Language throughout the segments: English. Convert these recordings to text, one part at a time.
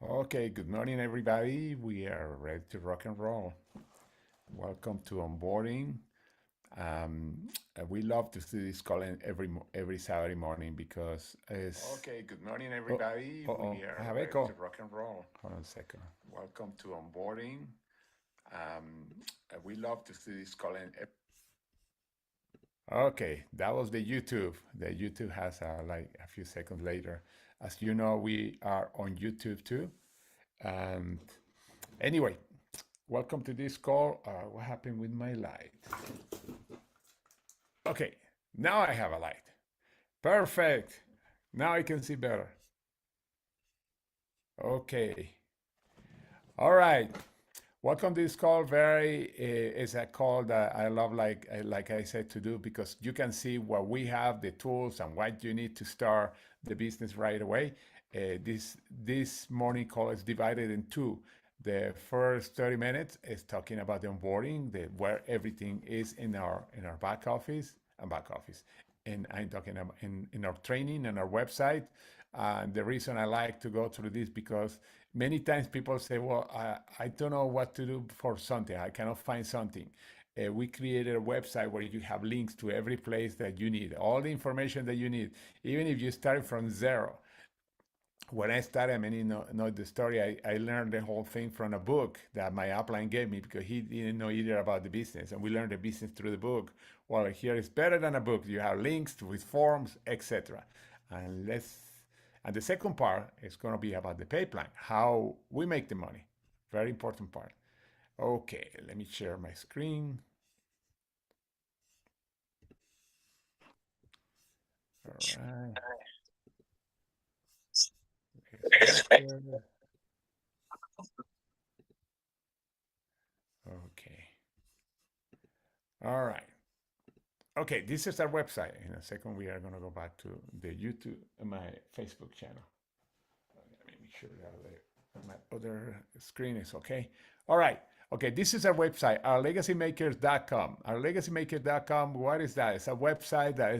Okay, good morning, everybody. We are ready to rock and roll. Welcome to onboarding. We love to do this call in every Saturday morning because it's Okay, good morning, oh everybody. oh We I are have ready echo. to rock and roll. Hold on a second. Welcome to onboarding. Um, we love to see this call in. Okay, that was the YouTube. The YouTube has like a few seconds later. As you know, we are on YouTube too. And anyway, welcome to this call. What happened with my light? Okay, now I have a light. Perfect. Now I can see better. Okay. All right. Welcome to this call. Very is a call that I love, like I said, to do because you can see what we have, the tools, and what you need to start the business right away. This morning call is divided in two. The first 30 minutes is talking about the onboarding, where everything is in our back office, and I'm talking about in our training and our website. The reason I like to go through this because many times people say, well, I don't know what to do for something. I cannot find something. We created a website where you have links to every place that you need, all the information that you need, even if you start from zero. When I started, I mean, you know the story. I learned the whole thing from a book that my upline gave me because he didn't know either about the business, and we learned the business through the book. Well, here is better than a book. You have links with forms, etc. And let's. And the second part is going to be about the pay plan, how we make the money. Very important part. Okay, let me share my screen. All right, let's go here. Okay, all right. Okay, this is our website. In a second, we are going to go back to the YouTube, my Facebook channel. Let me make sure that my other screen is okay. All right. Okay, this is our website, ourlegacymakers.com. Ourlegacymakers.com, what is that? It's a website that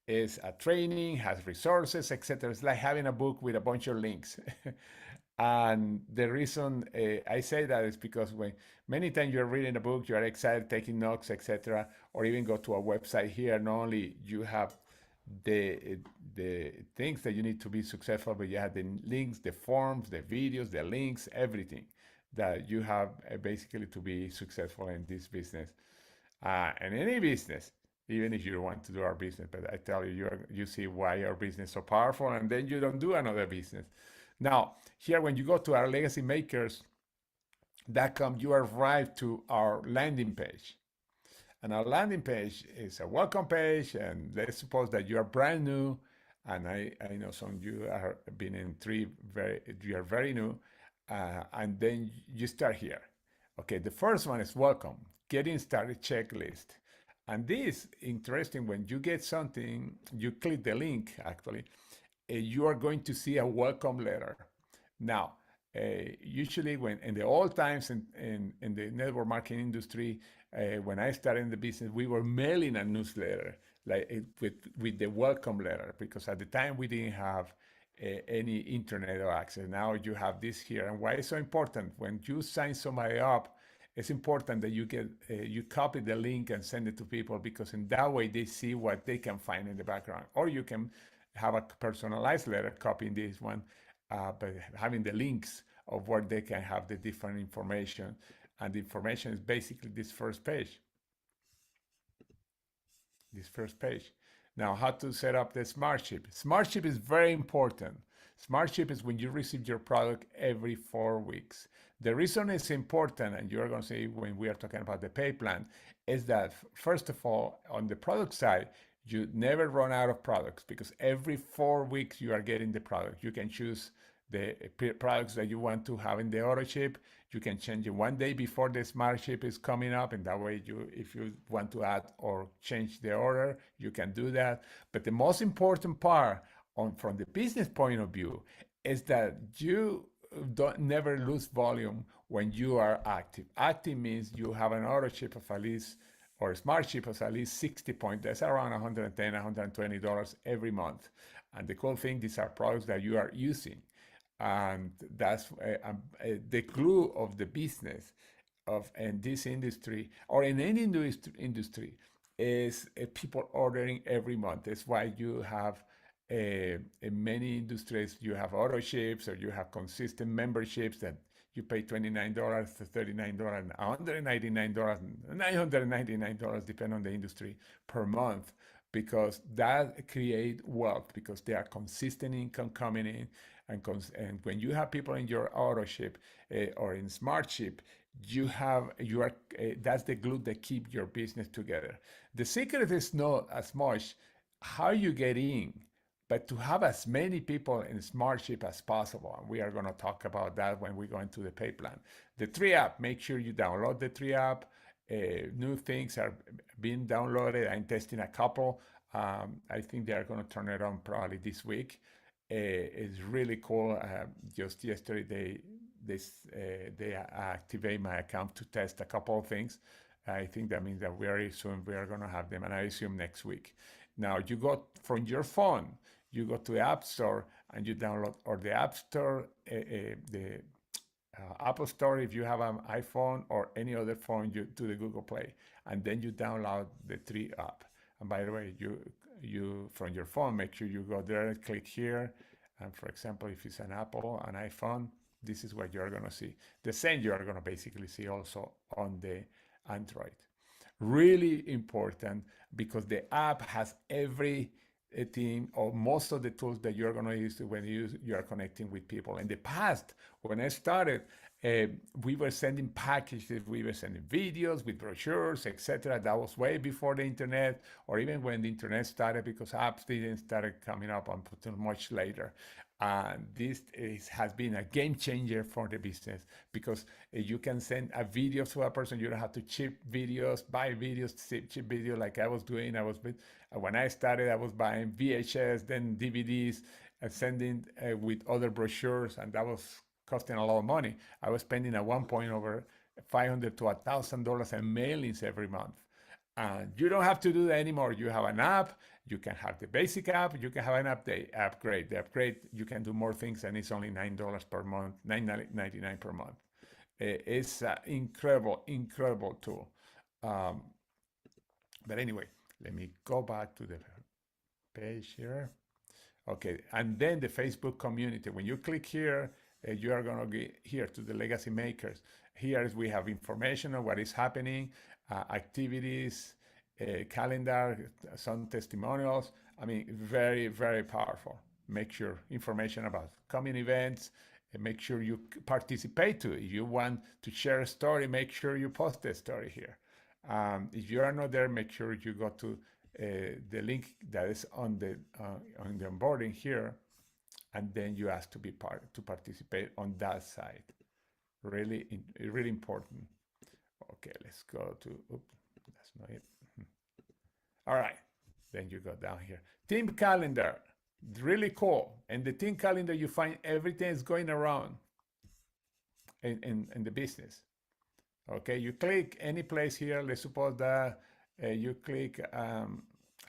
is a training, has resources, etc. It's like having a book with a bunch of links. And the reason I say that is because when many times you're reading a book, you are excited, taking notes, etc., or even go to a website here. Not only you have the the things that you need to be successful, but you have the links, the forms, the videos, the links, everything that you have basically to be successful in this business and any business. Even if you don't want to do our business, but I tell you, you see why our business is so powerful, and then you don't do another business. Now, here, when you go to our legacymakers.com, you arrive to our landing page. And our landing page is a welcome page. And let's suppose that you are brand new. And I know some of you are been in you are very new. And then you start here. Okay, the first one is welcome, getting started checklist. And this interesting when you get something, you click the link actually, you are going to see a welcome letter. Now, usually when in the old times in the network marketing industry, when I started in the business, we were mailing a newsletter with the welcome letter because at the time we didn't have any internet or access. Now you have this here, and why it's so important when you sign somebody up. It's important that you copy the link and send it to people because in that way they see what they can find in the background, or you can have a personalized letter, copying this one, but having the links of where they can have the different information. And the information is basically this first page. This first page. Now, how to set up the Smart Ship. Smart Ship is very important. Smart Ship is when you receive your product every 4 weeks. The reason it's important, and you're going to see when we are talking about the pay plan, is that first of all, on the product side, you never run out of products because every 4 weeks you are getting the product. You can choose the products that you want to have in the auto ship. You can change it one day before the smart ship is coming up, and that way if you want to add or change the order, you can do that. But the most important part from the business point of view is that you don't never lose volume when you are active. Active means you have an auto ship of at least or a smart ship of at least 60 points. That's around 110, $120 every month. And the cool thing, these are products that you are using. And that's the glue of the business of in this industry or in any industry is people ordering every month. That's why you have in many industries you have auto ships or you have consistent memberships that you pay $29 to $39 and $199 $999 depending on the industry per month, because that create wealth because they are consistent income coming in. And when you have people in your auto ship or in smart ship, you are that's the glue that keep your business together. The secret is not as much how you get in, but to have as many people in SmartShip as possible. And we are going to talk about that when we go into the pay plan. The 3 app, make sure you download the 3 app. New things are being downloaded. I'm testing a couple. I think they are going to turn it on probably this week. It's really cool. Just yesterday, they activate my account to test a couple of things. I think that means that very soon we are going to have them, and I assume next week. Now you go from your phone, you go to the App Store and you download, or the App Store, the Apple Store if you have an iPhone, or any other phone, you to the Google Play, and then you download the 3 app. And by the way, you from your phone, make sure you go there, click here, and for example, if it's an Apple, an iPhone, this is what you're going to see. The same you are going to basically see also on the Android. Really important, because the app has every team or most of the tools that you're going to use when you are connecting with people. In the past, when I started, uh, we were sending packages, we were sending videos with brochures, etc. That was way before the internet, or even when the internet started, because apps didn't start coming up until much later. And has been a game changer for the business, because you can send a video to a person. You don't have to chip videos, buy videos, chip video like I was doing. When I started, I was buying VHS, then DVDs, and sending with other brochures, and that was costing a lot of money. I was spending at one point over $500 to $1,000 in mailings every month. And you don't have to do that anymore. You have an app. You can have the basic app. You can have an upgrade. The upgrade, you can do more things, and it's only $9 per month, $9.99 per month. It's an incredible, incredible tool. Um, but anyway, let me go back to the page here. Okay, and then the Facebook community. When you click here, you are going to get here to the legacy makers. Here we have information on what is happening, activities, calendar, some testimonials. I mean, very, very powerful. Make sure information about coming events, and make sure you participate to it. If you want to share a story, make sure you post the story here. If you are not there, make sure you go to the link that is on the onboarding here, and then you ask to be to participate on that side. Really, really important. Okay, let's go to. Oops, that's not it. All right, then you go down here. Team calendar, really cool. In the team calendar, you find everything is going around in the business. Okay, you click any place here. Let's suppose that you click, I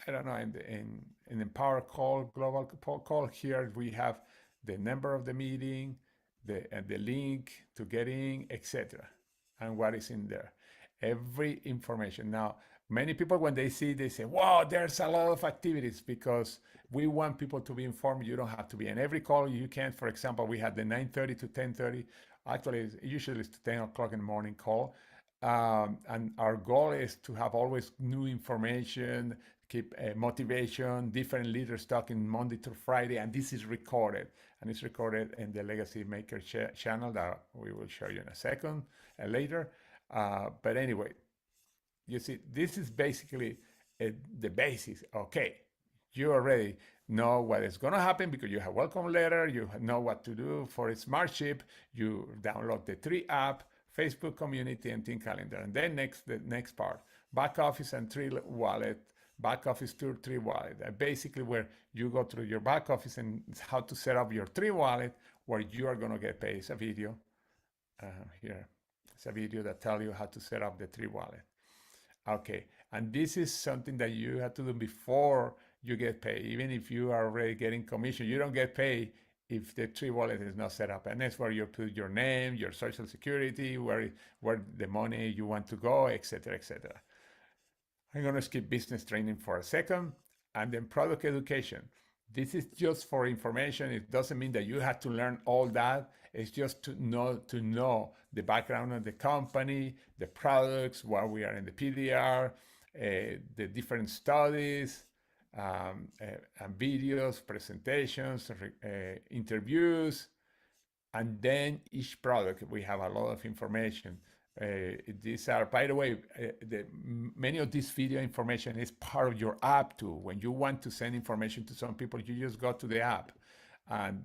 don't know, in the power call, global call. Here we have the number of the meeting, the link to get in, etc., and what is in there. Every information. Now, many people, when they see, they say, "Wow, there's a lot of activities," because we want people to be informed. You don't have to be in every call. You can, for example, we had the 9:30 to 10:30. Actually, usually it's to 10 o'clock in the morning call. And our goal is to have always new information, keep motivation, different leaders talking Monday to Friday, and this is recorded. And it's recorded in the Legacy Maker channel that we will show you in a second later. But anyway, you see, this is basically the basics. Okay, you already know what is going to happen because you have welcome letter. You know what to do for a smart ship. You download the 3 app, Facebook community, and team calendar. And then the next part, back office and 3 wallet, back office to 3 wallet. Basically where you go through your back office and how to set up your 3 wallet, where you are going to get paid. It's a video here. It's a video that tells you how to set up the 3 wallet. Okay, and this is something that you have to do before you get paid. Even if you are already getting commission, you don't get paid if the tree wallet is not set up. And that's where you put your name, your social security, where the money you want to go, etc., etc. I'm going to skip business training for a second, and then product education. This is just for information. It doesn't mean that you have to learn all that. It's just to know the background of the company, the products, why we are in the PDR, the different studies, and videos, presentations, interviews, and then each product we have a lot of information. These are, by the way, many of this video information is part of your app too. When you want to send information to some people, you just go to the app, and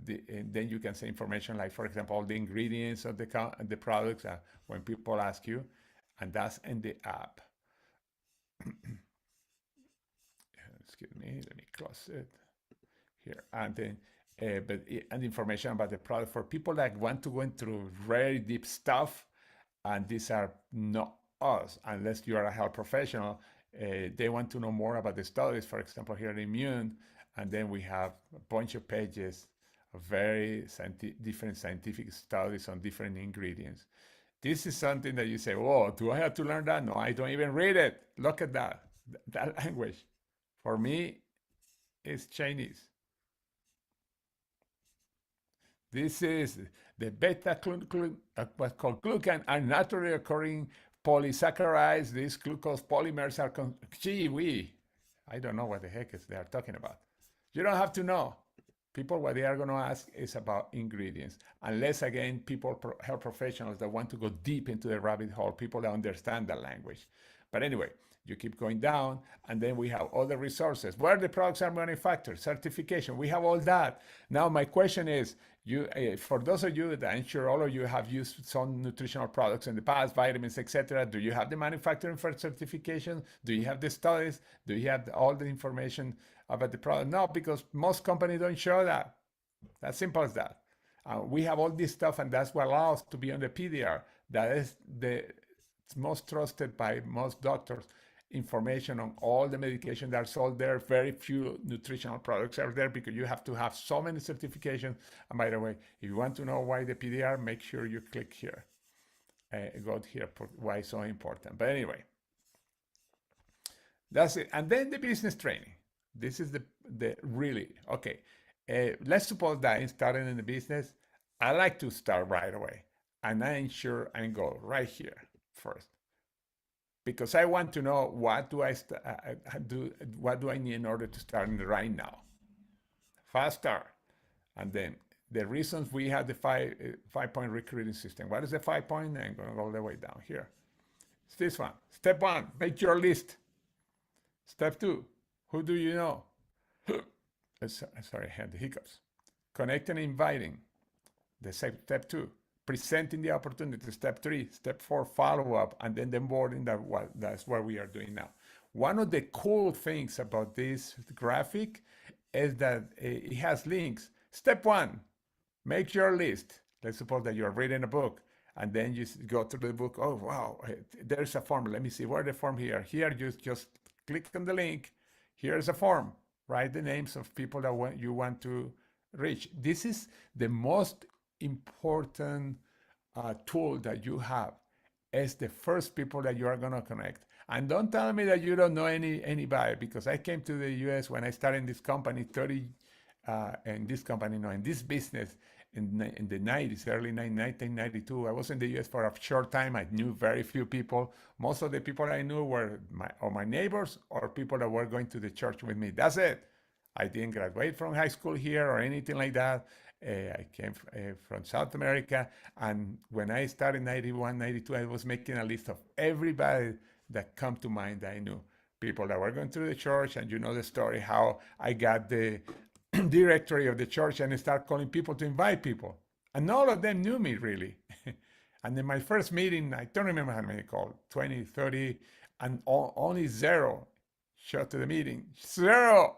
then you can send information like, for example, all the ingredients of the products when people ask you, and that's in the app. Excuse me, let me close it here. And then and information about the product for people that want to go into very deep stuff, and these are not us unless you are a health professional. They want to know more about the studies, for example, here at Immune, and then we have a bunch of pages of very different scientific studies on different ingredients. This is something that you say, oh, do I have to learn that? No, I don't even read it. Look at that language. For me, it's Chinese. This is the what's called glucan are naturally occurring polysaccharides. These glucose polymers are, I don't know what the heck is they are talking about. You don't have to know. People, what they are going to ask is about ingredients. Unless, again, people, health professionals that want to go deep into the rabbit hole, people that understand that language. But anyway, you keep going down, and then we have other resources. Where the products are manufactured, certification, we have all that. Now, my question is, for those of you that I'm sure all of you have used some nutritional products in the past, vitamins, etc., do you have the manufacturing for certification? Do you have the studies? Do you have all the information about the product? No, because most companies don't show that. As simple as that. We have all this stuff, and that's what allows us to be on the PDR. That is the most trusted by most doctors information on all the medication that are sold there. Very few nutritional products are there because you have to have so many certifications. And by the way, if you want to know why the PDR, make sure you click here. Go here for why it's so important. But anyway, that's it. And then the business training. This is the really, okay. Let's suppose that I'm starting in the business. I like to start right away. And I'm sure I go right here first, because I want to know what do I do, what do I need in order to start right now. Fast start. And then the reasons we have the five-point recruiting system. What is the 5 point? I'm going to go all the way down here. It's this one. Step 1, make your list. Step 2, who do you know? Sorry, I had the hiccups. Connecting and inviting. The step 2. Presenting the opportunity. Step 3. Step 4, follow-up. And then the onboarding. That's what we are doing now. One of the cool things about this graphic is that it has links. Step 1, make your list. Let's suppose that you're reading a book, and then you go to the book. Oh, wow, there's a form. Let me see, where's the form here? Here, you just click on the link. Here's a form. Write the names of people that you want to reach. This is the most important tool that you have. As the first people that you are going to connect. And don't tell me that you don't know anybody, because I came to the US when I started in this company, in this business in the 90s, early 1992. I was in the US for a short time. I knew very few people. Most of the people I knew were my neighbors or people that were going to the church with me. That's it. I didn't graduate from high school here or anything like that. I came from South America, and when I started in 91, 92, I was making a list of everybody that come to mind that I knew. People that were going to the church, and you know the story, how I got the directory of the church and I started calling people to invite people. And all of them knew me, really. And in my first meeting, I don't remember how many called, 20, 30, and only 0 showed to the meeting. 0!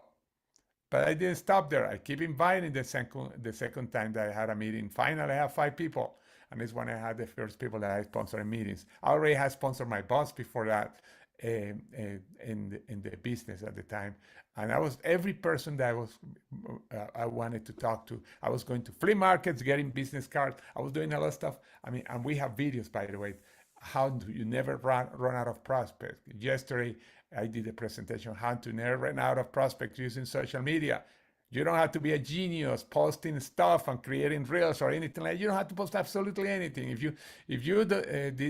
But I didn't stop there. I keep inviting the second time that I had a meeting. Finally, I have 5 people. And it's when I had the first people that I sponsored in meetings. I already had sponsored my boss before that. in the business at the time. And I was every person that I wanted to talk to. I was going to flea markets, getting business cards. I was doing a lot of stuff. I mean, and we have videos, by the way. How do you never run out of prospects? Yesterday, I did a presentation how to never run out of prospects using social media. You don't have to be a genius posting stuff and creating reels or anything like that. You don't have to post absolutely anything. If you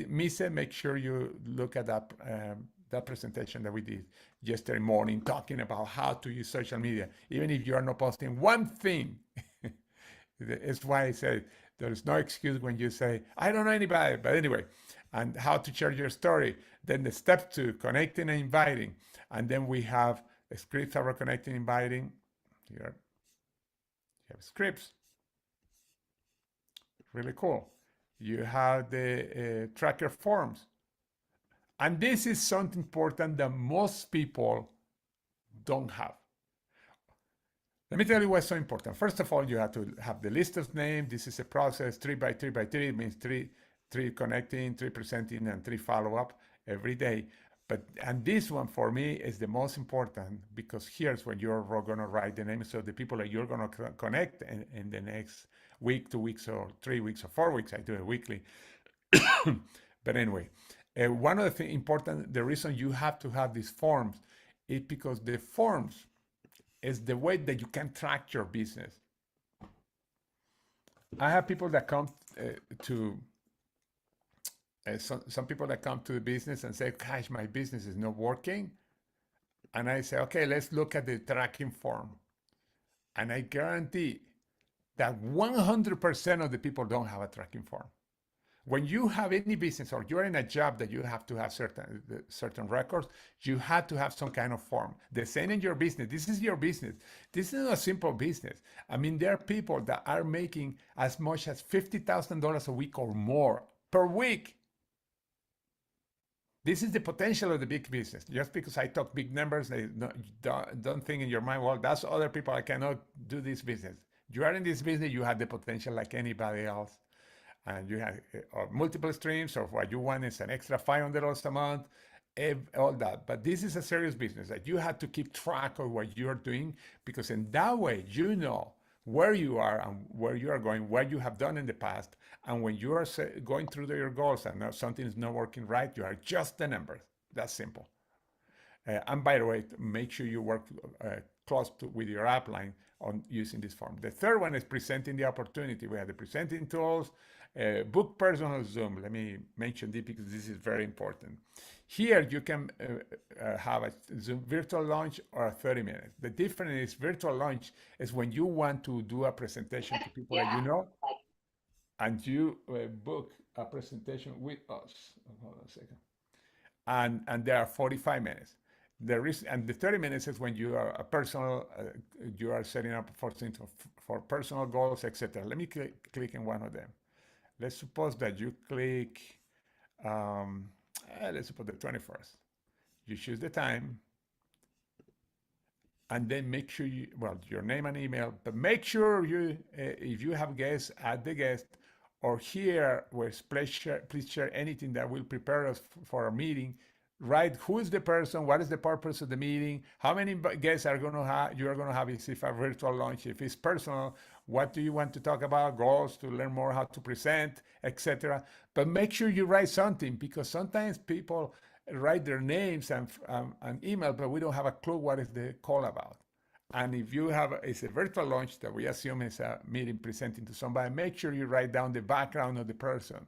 miss it, make sure you look at that presentation that we did yesterday morning talking about how to use social media. Even if you are not posting one thing, it's why I say there is no excuse when you say, I don't know anybody. But anyway, and how to share your story. Then the step two, connecting and inviting. And then we have the scripts about connecting, inviting. Here you have scripts, really cool. You have the tracker forms. And this is something important that most people don't have. Let me tell you what's so important. First of all, you have to have the list of names. This is a process, 3 by 3 by 3. It means three connecting, three presenting, and three follow-up every day. And this one for me is the most important because here's when you're going to write the names of the people that you're going to connect in the next week, 2 weeks, or 3 weeks, or 4 weeks. I do it weekly. But anyway, one of the important, the reason you have to have these forms is because the forms is the way that you can track your business. I have people that come to some people that come to the business and say, gosh, my business is not working. And I say, okay, let's look at the tracking form. And I guarantee that 100% of the people don't have a tracking form. When you have any business or you're in a job that you have to have certain records, you have to have some kind of form. The same in your business. This is your business. This is not a simple business. I mean, there are people that are making as much as $50,000 a week or more per week. This is the potential of the big business. Just because I talk big numbers, don't think in your mind, well, that's other people. I cannot do this business. You are in this business, you have the potential like anybody else. And you have multiple streams, or what you want is an extra $500 a month, all that. But this is a serious business that you have to keep track of what you're doing, because in that way, you know where you are and where you are going, what you have done in the past. And when you are going through your goals and something is not working right, you adjust the numbers. That's simple. And by the way, make sure you work close with your upline on using this form. The third one is presenting the opportunity. We have the presenting tools, book personal Zoom. Let me mention this because this is very important. Here you can have a Zoom virtual launch or a 30 minutes. The difference is virtual launch is when you want to do a presentation to people that you know, and you book a presentation with us. Hold on a second. And there are 45 minutes. And the 30 minutes is when you are a personal, you are setting up for personal goals, etc. Let me click in one of them. Let's suppose that you click, let's suppose the 21st. You choose the time, and then make sure your name and email, but make sure if you have guests, add the guest, or here, where please share anything that will prepare us for a meeting. Right? Who is the person? What is the purpose of the meeting? How many guests you are going to have? Is if a virtual launch? If it's personal, what do you want to talk about? Goals to learn more how to present, etc. But make sure you write something, because sometimes people write their names and email, but we don't have a clue what is the call about. And if you have it's a virtual launch that we assume is a meeting presenting to somebody, make sure you write down the background of the person.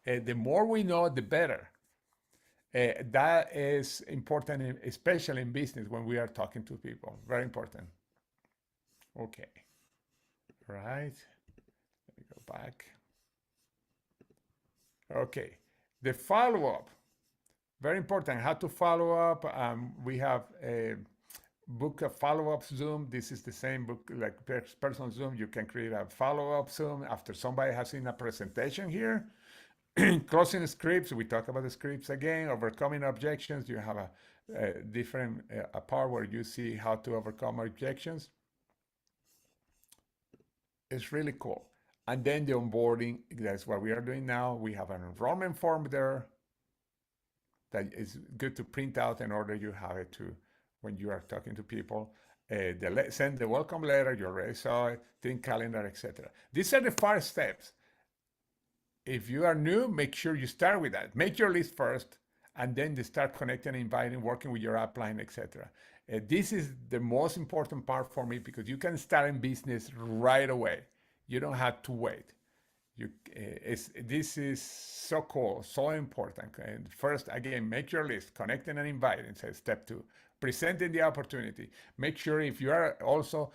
The more we know, the better. That is important, especially in business when we are talking to people. Very important. Okay. Right. Let me go back. Okay. The follow-up. Very important. How to follow up. We have a book a follow-up Zoom. This is the same book like personal Zoom. You can create a follow-up Zoom after somebody has seen a presentation here. Closing scripts, we talk about the scripts again. Overcoming objections, you have a different a part where you see how to overcome objections. It's really cool. And then the onboarding, that's what we are doing now. We have an enrollment form there that is good to print out in order you have it to when you are talking to people. Send the welcome letter, you already saw it, team calendar, etc. These are the 5 steps. If you are new, make sure you start with that. Make your list first, and then you start connecting, inviting, working with your upline, etc. This is the most important part for me because you can start in business right away. You don't have to wait. This is so cool, so important. And first, again, make your list, connecting and inviting. So step 2, presenting the opportunity. Make sure if you are also,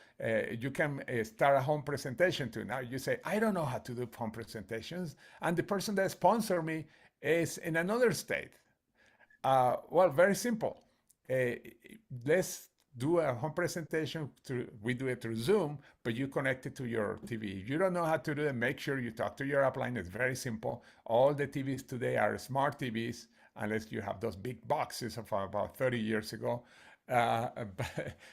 you can start a home presentation too. Now you say, I don't know how to do home presentations, and the person that sponsored me is in another state. Well, very simple. Uh, let's do a home presentation. We do it through Zoom, but you connect it to your TV. If you don't know how to do it, make sure you talk to your upline. It's very simple. All the TVs today are smart TVs, unless you have those big boxes of about 30 years ago uh,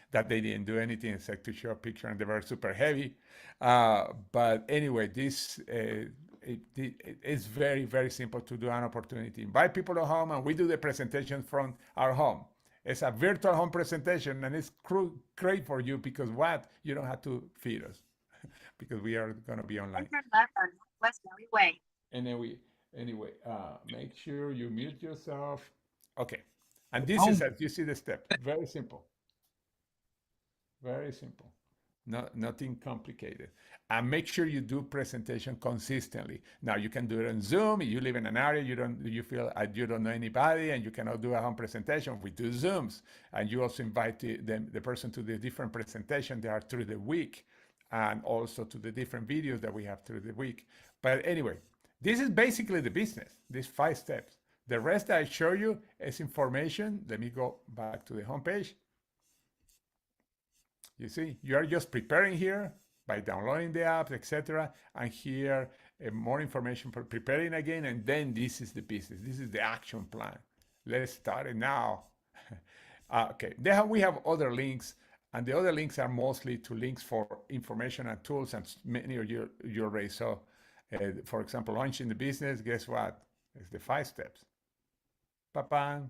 that they didn't do anything except to show a picture and they were super heavy. But anyway, it's very, very simple to do an opportunity. Invite people to home and we do the presentation from our home. It's a virtual home presentation and it's great for you because what? You don't have to feed us because we are going to be online. Enter left on West Valley Way. And then anyway, make sure you mute yourself. Okay. And this is, as you see the step, very simple. Very simple. Nothing complicated. And make sure you do presentation consistently. Now you can do it on Zoom. You live in an area you feel you don't know anybody and you cannot do a home presentation. We do Zooms, and you also invite the person to the different presentation they are through the week, and also to the different videos that we have through the week. But anyway, this is basically the business. These 5 steps. The rest I show you is information. Let me go back to the homepage. You see, you are just preparing here by downloading the apps, etc. And here, more information for preparing again. And then this is the business. This is the action plan. Let's start it now. Okay, then we have other links. And the other links are mostly to links for information and tools. And many of you already saw. For example, launching the business, guess what? It's the 5 steps. Pa-pam.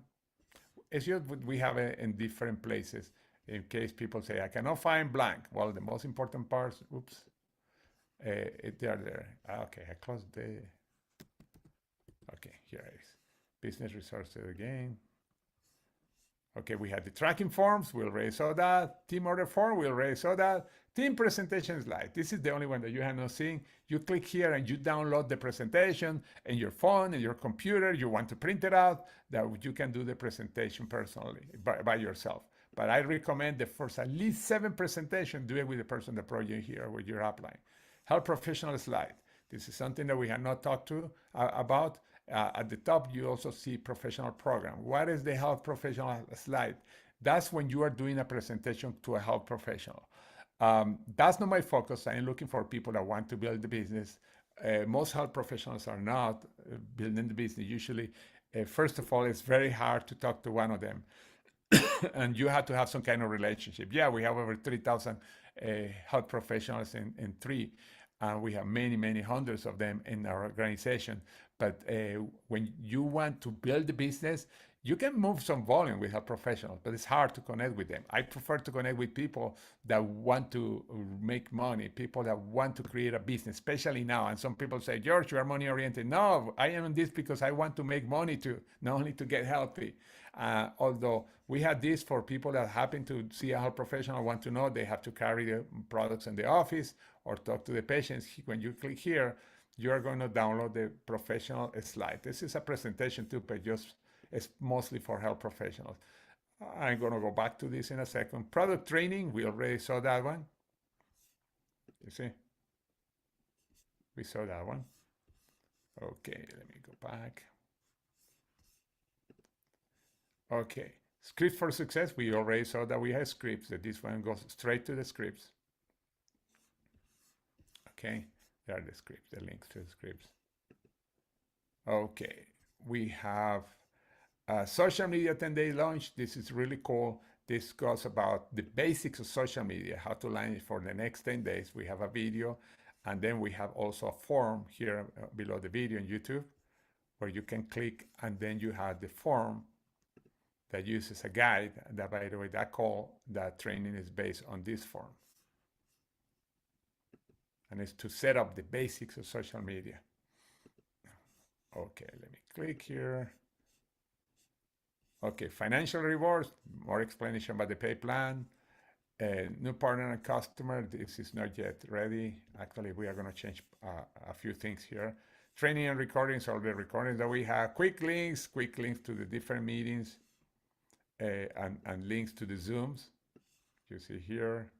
It's just we have it in different places in case people say, I cannot find blank. Well, the most important parts, oops, they are there. Okay, I closed okay, here it is. Business resources again. Okay, we had the tracking forms, we already saw that. Team order form, we already saw that. Team presentation slide, this is the only one that you have not seen. You click here and you download the presentation in your phone, in your computer. You want to print it out, that you can do the presentation personally by yourself. But I recommend the first at least 7 presentations, do it with the person that brought you here with your upline. Health professional slide. This is something that we have not talked about. At the top, you also see professional program. What is the health professional slide? That's when you are doing a presentation to a health professional. That's not my focus. I am looking for people that want to build the business. Most health professionals are not building the business. Usually, first of all, it's very hard to talk to one of them. And you have to have some kind of relationship. Yeah, we have over 3,000 health professionals in 3, and we have many, many hundreds of them in our organization. But when you want to build the business, you can move some volume with health professionals, but it's hard to connect with them. I prefer to connect with people that want to make money, people that want to create a business, especially now. And some people say, George, you are money oriented. No, I am in this because I want to make money too, not only to get healthy. Although we had this for people that happen to see a health professional, want to know they have to carry the products in the office or talk to the patients. When you click here, you are going to download the professional slide. This is a presentation too, but just it's mostly for health professionals. I'm going to go back to this in a second. Product training, we already saw that one. You see? We saw that one. Okay, let me go back. Okay, script for success, we already saw that we have scripts, that this one goes straight to the scripts. Okay, there are the scripts, the links to the scripts. Okay, we have social media 10-day launch. This is really cool. This goes about the basics of social media, how to launch it for the next 10 days. We have a video, and then we have also a form here below the video on YouTube. where you can click, and then you have the form that uses a guide. That, by the way, that training is based on this form. And it's to set up the basics of social media. Okay, let me click here. Okay, financial rewards, more explanation about the pay plan. New partner and customer, this is not yet ready. Actually, we are going to change a few things here. Training and recordings, all the recordings that we have. Quick links to the different meetings, and links to the Zooms. You see here.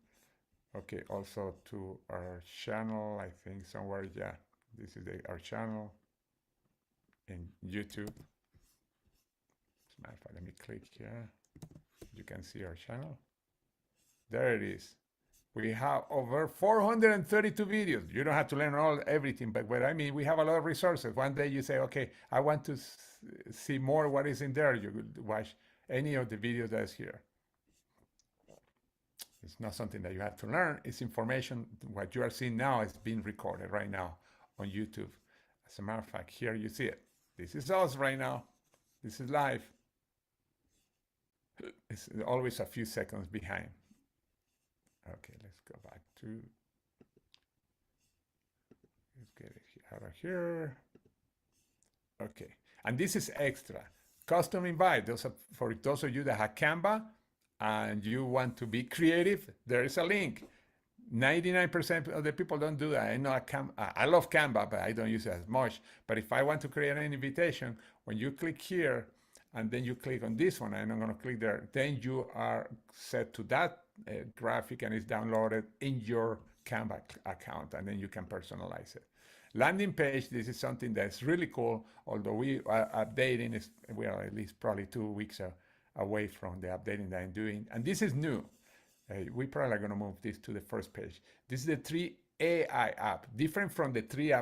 Okay, also to our channel, I think somewhere, yeah, this is our channel in YouTube. As a matter of fact, let me click here. You can see our channel. There it is. We have over 432 videos. You don't have to learn everything, but what I mean, we have a lot of resources. One day you say, okay, I want to see more what is in there. You could watch any of the videos that's here. It's not something that you have to learn. It's information. What you are seeing now is being recorded right now on YouTube. As a matter of fact, here you see it. This is us right now. This is live. It's always a few seconds behind. Okay, let's go back to, let's get it out of here. Okay, and this is extra. Custom invite, for those of you that have Canva and you want to be creative, there is a link. 99% of the people don't do that. I know I love Canva, but I don't use it as much. But if I want to create an invitation, when you click here, and then you click on this one, and I'm going to click there, then you are set to that graphic, and it's downloaded in your Canva account, and then you can personalize it. Landing page, this is something that's really cool, although we are updating, we are at least probably 2 weeks away from the updating that I'm doing, and this is new. We probably are going to move this to the first page. This is the 3 AI app, different from the 3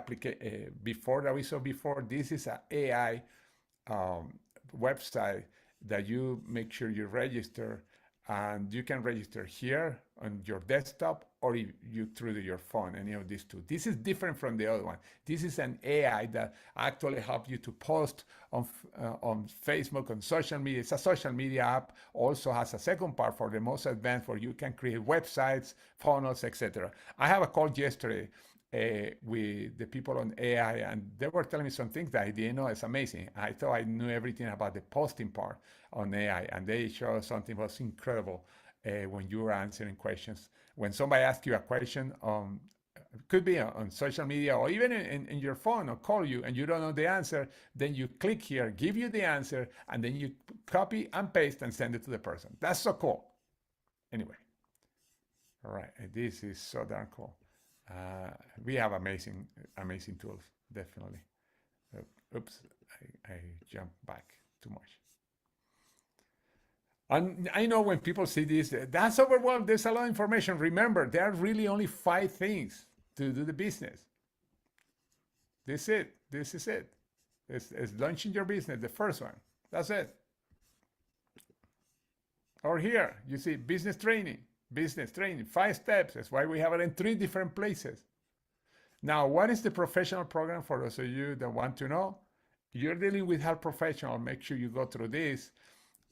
before that we saw before. This is an AI website that you make sure you register, and you can register here on your desktop or you through your phone, any of these two. This is different from the other one. This is an AI that actually helps you to post on Facebook, on social media. It's a social media app. Also has a second part for the most advanced, where you can create websites, funnels, etc. I have a call yesterday with the people on AI, and they were telling me some things that I didn't know. It's amazing. I thought I knew everything about the posting part on AI, and they showed something that was incredible when you were answering questions. When somebody asks you a question, it could be on social media or even in your phone, or call you and you don't know the answer, then you click here, give you the answer, and then you copy and paste and send it to the person. That's so cool. Anyway, all right, this is so darn cool. We have amazing tools, definitely. Oops, I jumped back too much. And I know when people see this, that's overwhelmed. There's a lot of information. Remember, there are really only 5 things to do the business. This is it. It's launching your business, the first one. That's it. Or here, you see business training, 5 steps. That's why we have it in 3 different places. Now, what is the professional program for those of you that want to know? You're dealing with health professional. Make sure you go through this.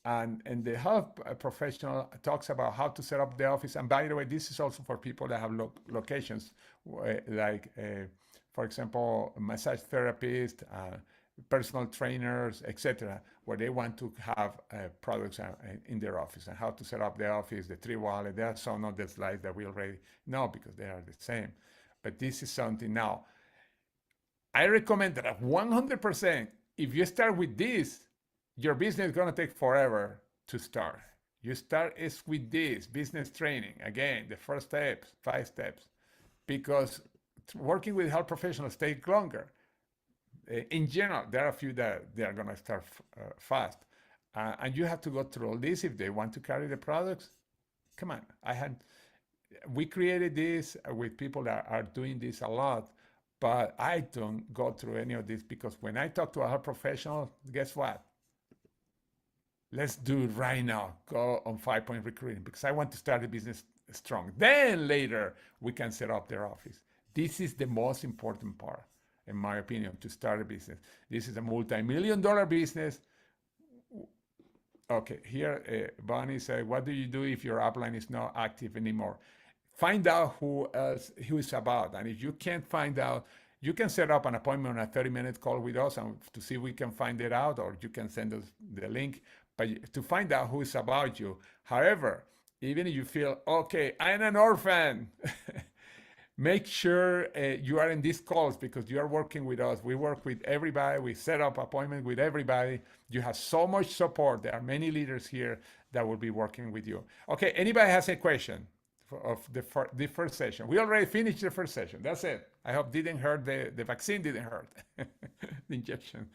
And the health professional talks about how to set up the office. And by the way, this is also for people that have locations, like, for example, massage therapists, personal trainers, etc., where they want to have products in their office, and how to set up the office, the 3 wallet. There are some of the slides that we already know because they are the same. But this is something now. I recommend that 100%, if you start with this, your business is going to take forever to start. You start is with this business training. Again, the first steps, 5 steps, because working with health professionals takes longer. In general, there are a few that they are going to start fast. And you have to go through all this if they want to carry the products. Come on. We created this with people that are doing this a lot, but I don't go through any of this, because when I talk to a health professional, guess what? Let's do it right now. Go on 5-point recruiting, because I want to start a business strong. Then later we can set up their office. This is the most important part. in my opinion, to start a business. This is a multi-million-dollar business. Okay, here Bonnie said, what do you do if your upline is not active anymore? Find out who is about. And if you can't find out, you can set up an appointment on a 30-minute call with us and to see if we can find it out, or you can send us the link. But to find out who is about you. However, even if you feel, okay, I'm an orphan, make sure you are in these calls because you are working with us. We work with everybody. We set up appointment with everybody. You have so much support. There are many leaders here that will be working with you. Okay, anybody has a question of the first session? We already finished the first session. That's it. I hope didn't hurt the vaccine didn't hurt the injection.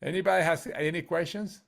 Anybody has any questions?